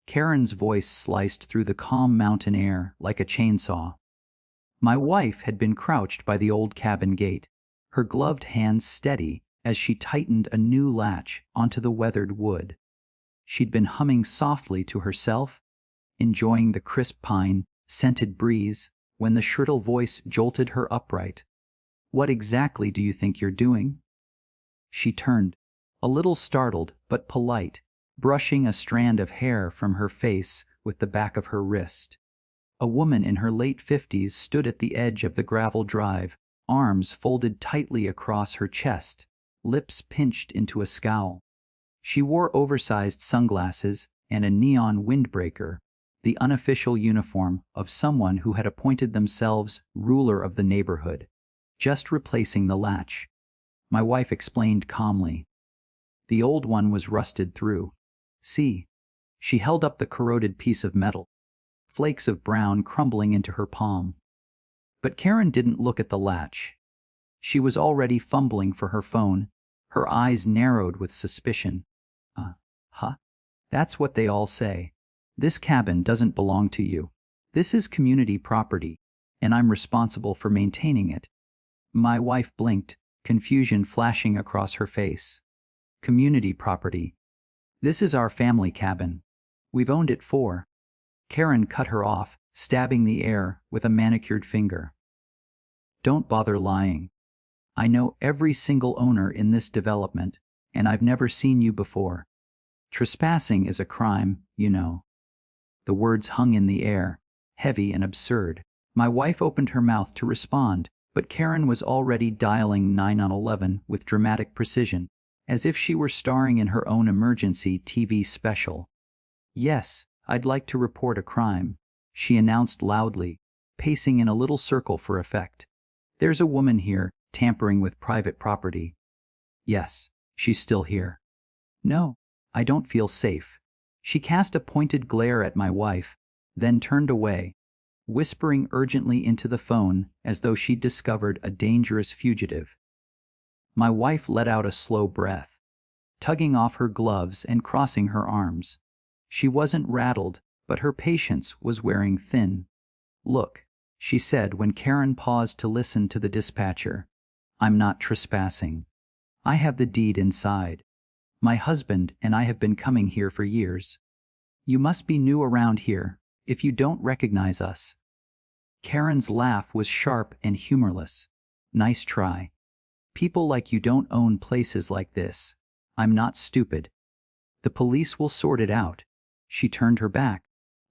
Karen's voice sliced through the calm mountain air like a chainsaw. My wife had been crouched by the old cabin gate, her gloved hands steady as she tightened a new latch onto the weathered wood. She'd been humming softly to herself, enjoying the crisp pine, scented breeze, when the shrill voice jolted her upright. "What exactly do you think you're doing?" She turned, a little startled but polite, brushing a strand of hair from her face with the back of her wrist. A woman in her late 50s stood at the edge of the gravel drive, arms folded tightly across her chest, lips pinched into a scowl. She wore oversized sunglasses and a neon windbreaker, the unofficial uniform of someone who had appointed themselves ruler of the neighborhood. "Just replacing the latch," my wife explained calmly. "The old one was rusted through. See." She held up the corroded piece of metal, flakes of brown crumbling into her palm. But Karen didn't look at the latch. She was already fumbling for her phone, her eyes narrowed with suspicion. Huh? That's what they all say. This cabin doesn't belong to you. This is community property, and I'm responsible for maintaining it." My wife blinked, confusion flashing across her face. "Community property. This is our family cabin. We've owned it for—" Karen cut her off, stabbing the air with a manicured finger. "Don't bother lying. I know every single owner in this development, and I've never seen you before. Trespassing is a crime, you know." The words hung in the air, heavy and absurd. My wife opened her mouth to respond, but Karen was already dialing 911 with dramatic precision, as if she were starring in her own emergency TV special. "Yes, I'd like to report a crime," she announced loudly, pacing in a little circle for effect. "There's a woman here, tampering with private property." "Yes, she's still here." "No, I don't feel safe." She cast a pointed glare at my wife, then turned away, whispering urgently into the phone as though she'd discovered a dangerous fugitive. My wife let out a slow breath, tugging off her gloves and crossing her arms. She wasn't rattled, but her patience was wearing thin. "Look," she said when Karen paused to listen to the dispatcher, "I'm not trespassing. I have the deed inside. My husband and I have been coming here for years. You must be new around here if you don't recognize us." Karen's laugh was sharp and humorless. "Nice try. People like you don't own places like this. I'm not stupid. The police will sort it out." She turned her back,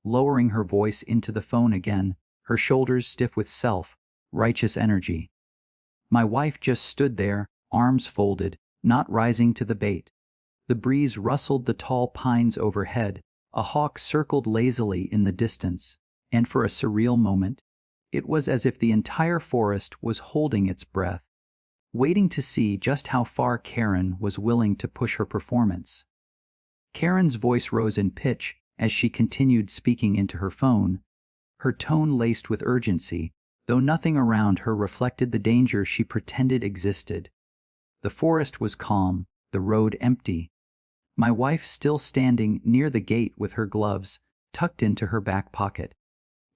lowering her voice into the phone again, her shoulders stiff with self-righteous energy. My wife just stood there, arms folded, not rising to the bait. The breeze rustled the tall pines overhead, a hawk circled lazily in the distance, and for a surreal moment, it was as if the entire forest was holding its breath, waiting to see just how far Karen was willing to push her performance. Karen's voice rose in pitch as she continued speaking into her phone, her tone laced with urgency, though nothing around her reflected the danger she pretended existed. The forest was calm, the road empty. My wife still standing near the gate with her gloves tucked into her back pocket.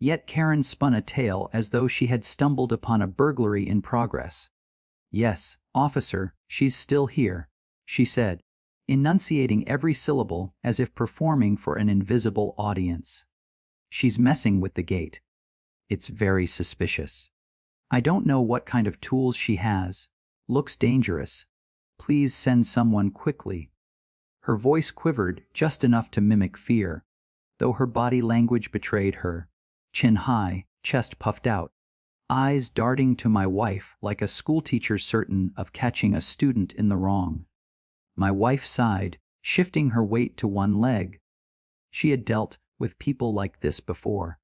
Yet Karen spun a tale as though she had stumbled upon a burglary in progress. "Yes, officer, she's still here," she said, enunciating every syllable as if performing for an invisible audience. "She's messing with the gate. It's very suspicious. I don't know what kind of tools she has. Looks dangerous. Please send someone quickly." Her voice quivered just enough to mimic fear, though her body language betrayed her, chin high, chest puffed out, eyes darting to my wife like a schoolteacher certain of catching a student in the wrong. My wife sighed, shifting her weight to one leg. She had dealt with people like this before.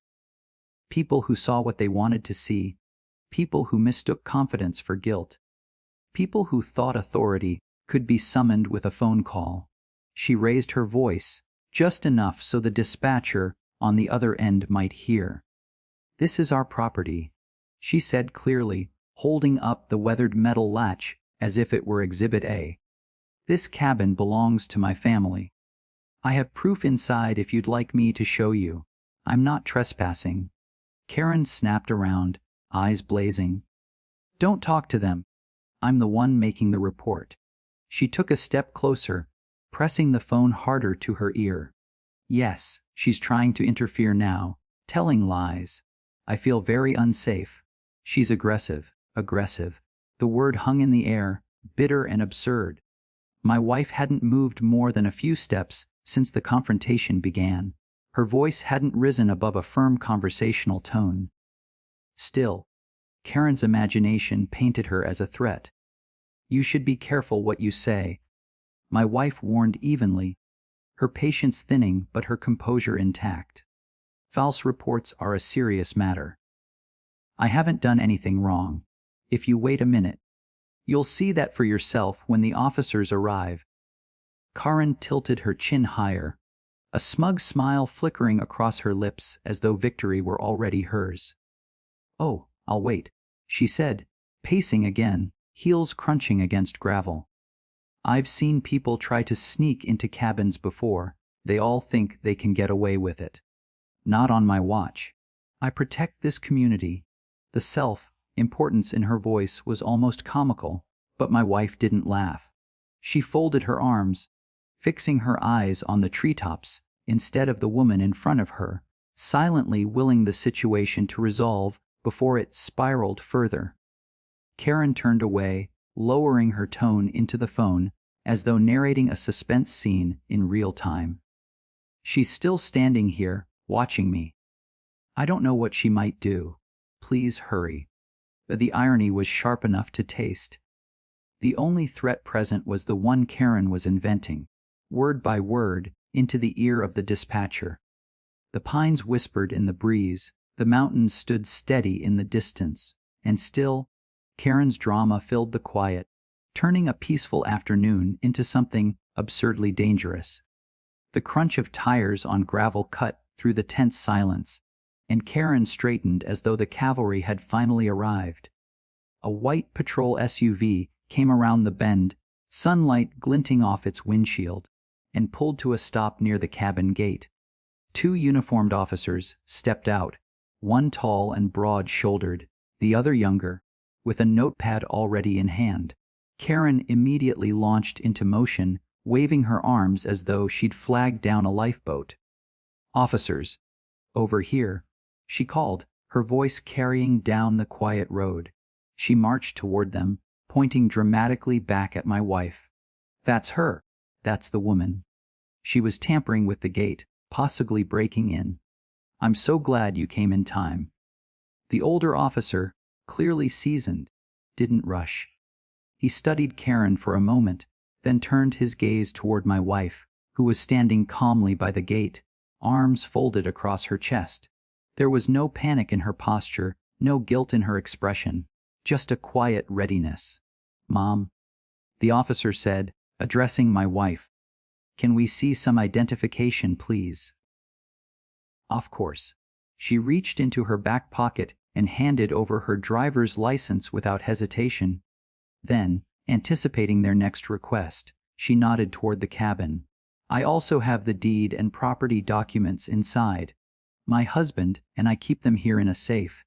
People who saw what they wanted to see, people who mistook confidence for guilt, people who thought authority could be summoned with a phone call. She raised her voice, just enough so the dispatcher on the other end might hear. "This is our property," she said clearly, holding up the weathered metal latch as if it were Exhibit A. "This cabin belongs to my family. I have proof inside if you'd like me to show you. I'm not trespassing. Karen snapped around, eyes blazing. Don't talk to them. I'm the one making the report. She took a step closer, pressing the phone harder to her ear. Yes, she's trying to interfere now, telling lies. I feel very unsafe. She's aggressive, aggressive. The word hung in the air, bitter and absurd. My wife hadn't moved more than a few steps since the confrontation began. Her voice hadn't risen above a firm conversational tone. Still, Karen's imagination painted her as a threat. You should be careful what you say. My wife warned evenly, her patience thinning but her composure intact. False reports are a serious matter. I haven't done anything wrong. If you wait a minute, you'll see that for yourself when the officers arrive. Karen tilted her chin higher, a smug smile flickering across her lips as though victory were already hers. Oh, I'll wait, she said, pacing again, heels crunching against gravel. I've seen people try to sneak into cabins before. They all think they can get away with it. Not on my watch. I protect this community. The self-importance in her voice was almost comical, but my wife didn't laugh. She folded her arms, fixing her eyes on the treetops instead of the woman in front of her, silently willing the situation to resolve before it spiraled further. Karen turned away, lowering her tone into the phone as though narrating a suspense scene in real time. She's still standing here, watching me. I don't know what she might do. Please hurry. The irony was sharp enough to taste. The only threat present was the one Karen was inventing, word by word, into the ear of the dispatcher. The pines whispered in the breeze, the mountains stood steady in the distance, and still, Karen's drama filled the quiet, turning a peaceful afternoon into something absurdly dangerous. The crunch of tires on gravel cut through the tense silence, and Karen straightened as though the cavalry had finally arrived. A white patrol SUV came around the bend, sunlight glinting off its windshield, and pulled to a stop near the cabin gate. Two uniformed officers stepped out, one tall and broad-shouldered, the other younger, with a notepad already in hand. Karen immediately launched into motion, waving her arms as though she'd flagged down a lifeboat. "Officers, over here," she called, her voice carrying down the quiet road. She marched toward them, pointing dramatically back at my wife. "That's her. That's the woman. She was tampering with the gate, possibly breaking in. I'm so glad you came in time." The older officer, clearly seasoned, didn't rush. He studied Karen for a moment, then turned his gaze toward my wife, who was standing calmly by the gate, arms folded across her chest. There was no panic in her posture, no guilt in her expression, just a quiet readiness. "Mom," the officer said, addressing my wife, "can we see some identification, please?" Of course. She reached into her back pocket and handed over her driver's license without hesitation. Then, anticipating their next request, she nodded toward the cabin. "I also have the deed and property documents inside. My husband and I keep them here in a safe."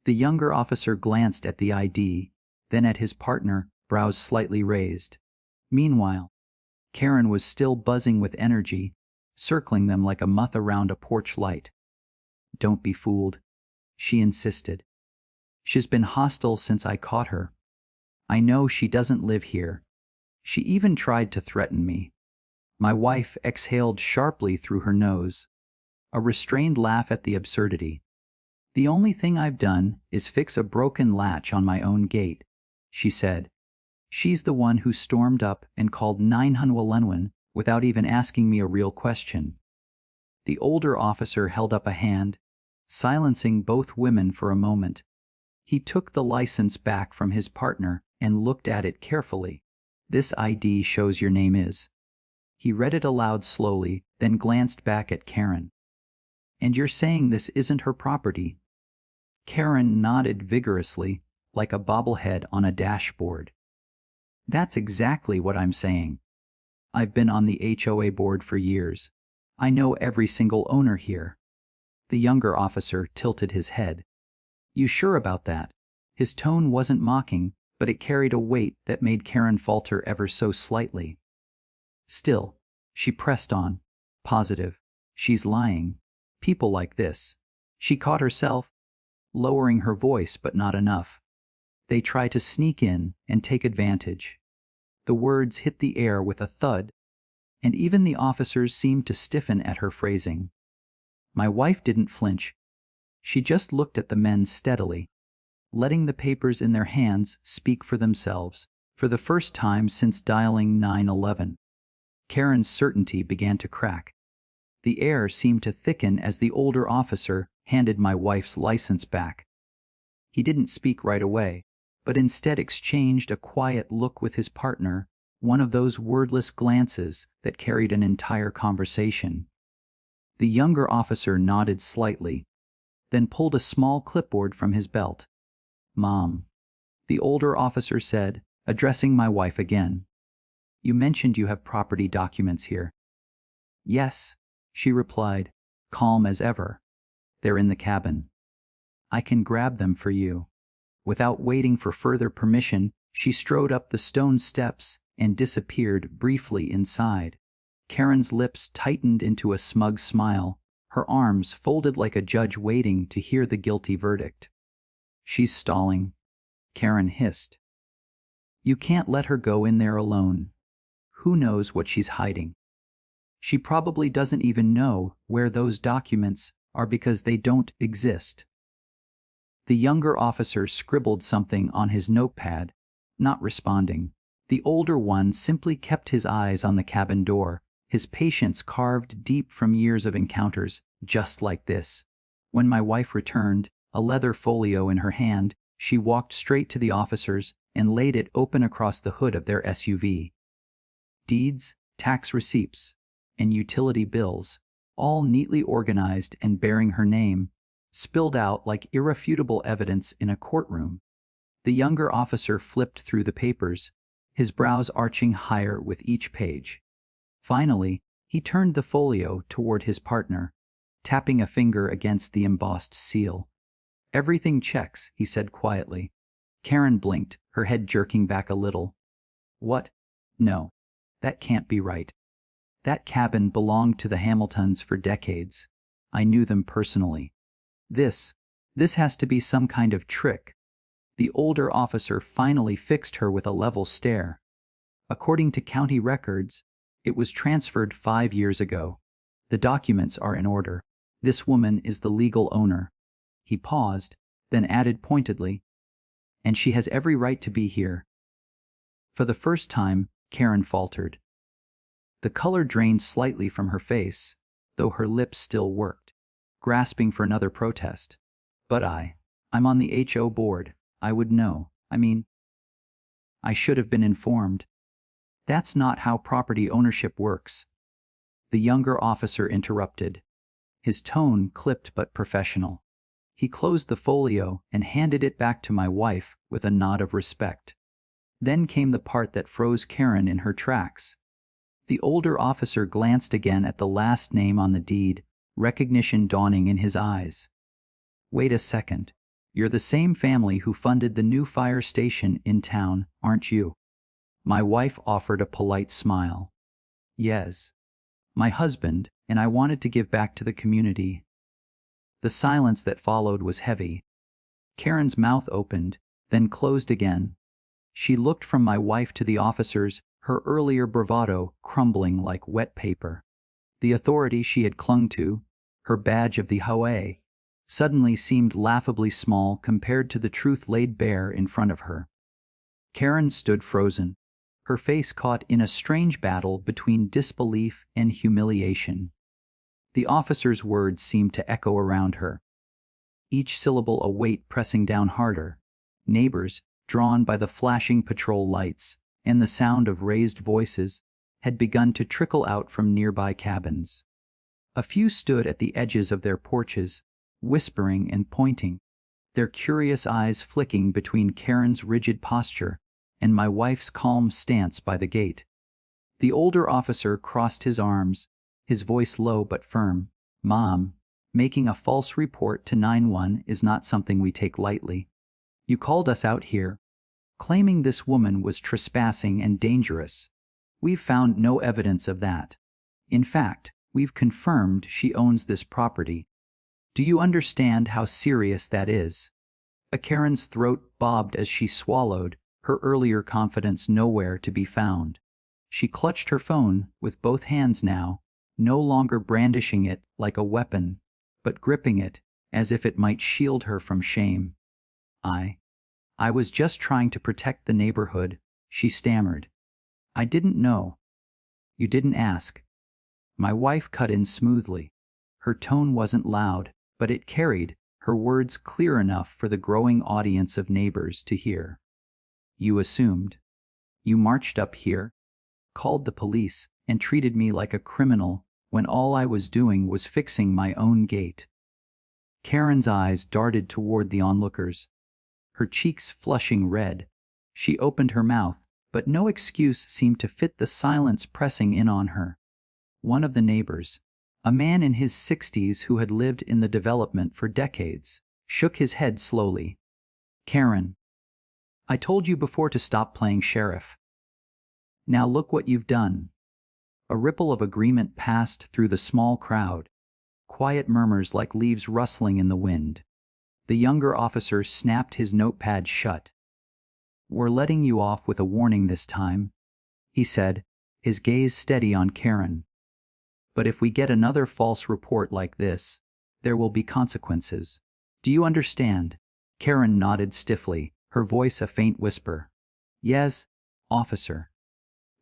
The younger officer glanced at the ID, then at his partner, brows slightly raised. Meanwhile, Karen was still buzzing with energy, circling them like a moth around a porch light. "Don't be fooled," she insisted. "She's been hostile since I caught her. I know she doesn't live here. She even tried to threaten me." My wife exhaled sharply through her nose, a restrained laugh at the absurdity. "The only thing I've done is fix a broken latch on my own gate," she said. "She's the one who stormed up and called 911 without even asking me a real question." The older officer held up a hand, silencing both women for a moment. He took the license back from his partner and looked at it carefully. "This ID shows your name is." He read it aloud slowly, then glanced back at Karen. "And you're saying this isn't her property?" Karen nodded vigorously, like a bobblehead on a dashboard. "That's exactly what I'm saying. I've been on the HOA board for years. I know every single owner here. The younger officer tilted his head. You sure about that? His tone wasn't mocking, but it carried a weight that made Karen falter ever so slightly. Still, she pressed on. Positive. She's lying. People like this. She caught herself, lowering her voice but not enough. They try to sneak in and take advantage. The words hit the air with a thud, and even the officers seemed to stiffen at her phrasing. My wife didn't flinch. She just looked at the men steadily, letting the papers in their hands speak for themselves. For the first time since dialing 911, Karen's certainty began to crack. The air seemed to thicken as the older officer handed my wife's license back. He didn't speak right away, but instead exchanged a quiet look with his partner, one of those wordless glances that carried an entire conversation. The younger officer nodded slightly, then pulled a small clipboard from his belt. "Mom," the older officer said, addressing my wife again. "You mentioned you have property documents here." "Yes," she replied, calm as ever. "They're in the cabin. I can grab them for you." Without waiting for further permission, she strode up the stone steps and disappeared briefly inside. Karen's lips tightened into a smug smile, her arms folded like a judge waiting to hear the guilty verdict. "She's stalling," Karen hissed. "You can't let her go in there alone. Who knows what she's hiding? She probably doesn't even know where those documents are because they don't exist." The younger officer scribbled something on his notepad, not responding. The older one simply kept his eyes on the cabin door, his patience carved deep from years of encounters just like this. When my wife returned, a leather folio in her hand, she walked straight to the officers and laid it open across the hood of their SUV. Deeds, tax receipts, and utility bills, all neatly organized and bearing her name, spilled out like irrefutable evidence in a courtroom. The younger officer flipped through the papers, his brows arching higher with each page. Finally, he turned the folio toward his partner, tapping a finger against the embossed seal. "Everything checks," he said quietly. Karen blinked, her head jerking back a little. "What? No. That can't be right. That cabin belonged to the Hamiltons for decades. I knew them personally. This has to be some kind of trick." The older officer finally fixed her with a level stare. "According to county records, it was transferred 5 years ago. The documents are in order. This woman is the legal owner." He paused, then added pointedly, "And she has every right to be here." For the first time, Karen faltered. The color drained slightly from her face, though her lips still worked, grasping for another protest. "But I'm on the HO board. I would know. I should have been informed." "That's not how property ownership works," the younger officer interrupted, his tone clipped but professional. He closed the folio and handed it back to my wife with a nod of respect. Then came the part that froze Karen in her tracks. The older officer glanced again at the last name on the deed, recognition dawning in his eyes. "Wait a second. You're the same family who funded the new fire station in town, aren't you?" My wife offered a polite smile. "Yes. My husband and I wanted to give back to the community." The silence that followed was heavy. Karen's mouth opened, then closed again. She looked from my wife to the officers, her earlier bravado crumbling like wet paper. The authority she had clung to, her badge of the HOA, suddenly seemed laughably small compared to the truth laid bare in front of her. Karen stood frozen, her face caught in a strange battle between disbelief and humiliation. The officer's words seemed to echo around her, each syllable a weight pressing down harder. Neighbors, drawn by the flashing patrol lights and the sound of raised voices, had begun to trickle out from nearby cabins. A few stood at the edges of their porches, whispering and pointing, their curious eyes flicking between Karen's rigid posture and my wife's calm stance by the gate. The older officer crossed his arms, his voice low but firm. Mom, making a false report to 911 is not something we take lightly. You called us out here, claiming this woman was trespassing and dangerous. We've found no evidence of that. In fact, we've confirmed she owns this property. Do you understand how serious that is? Karen's throat bobbed as she swallowed, her earlier confidence nowhere to be found. She clutched her phone with both hands now, no longer brandishing it like a weapon, but gripping it as if it might shield her from shame. I was just trying to protect the neighborhood, she stammered. I didn't know. You didn't ask. My wife cut in smoothly. Her tone wasn't loud, but it carried, her words clear enough for the growing audience of neighbors to hear. You assumed. You marched up here, called the police, and treated me like a criminal when all I was doing was fixing my own gate. Karen's eyes darted toward the onlookers, her cheeks flushing red. She opened her mouth, but no excuse seemed to fit the silence pressing in on her. One of the neighbors, a man in his 60s who had lived in the development for decades, shook his head slowly. Karen, I told you before to stop playing sheriff. Now look what you've done. A ripple of agreement passed through the small crowd, quiet murmurs like leaves rustling in the wind. The younger officer snapped his notepad shut. We're letting you off with a warning this time, he said, his gaze steady on Karen. But if we get another false report like this, there will be consequences. Do you understand? Karen nodded stiffly, her voice a faint whisper. Yes, officer.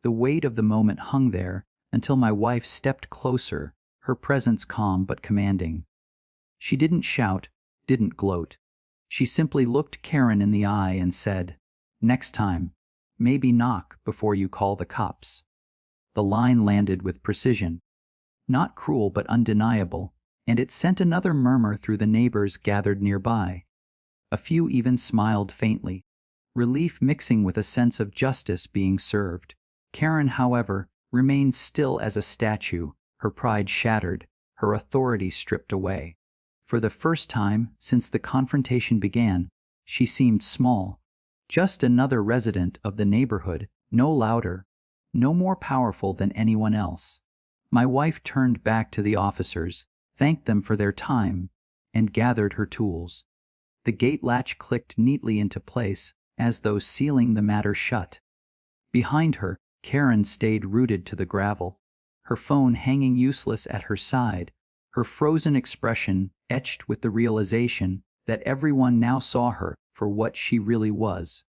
The weight of the moment hung there until my wife stepped closer, her presence calm but commanding. She didn't shout, didn't gloat. She simply looked Karen in the eye and said, Next time, maybe knock before you call the cops. The line landed with precision. Not cruel but undeniable, and it sent another murmur through the neighbors gathered nearby. A few even smiled faintly, relief mixing with a sense of justice being served. Karen, however, remained still as a statue, her pride shattered, her authority stripped away. For the first time since the confrontation began, she seemed small, just another resident of the neighborhood, no louder, no more powerful than anyone else. My wife turned back to the officers, thanked them for their time, and gathered her tools. The gate latch clicked neatly into place, as though sealing the matter shut. Behind her, Karen stayed rooted to the gravel, her phone hanging useless at her side, her frozen expression etched with the realization that everyone now saw her for what she really was,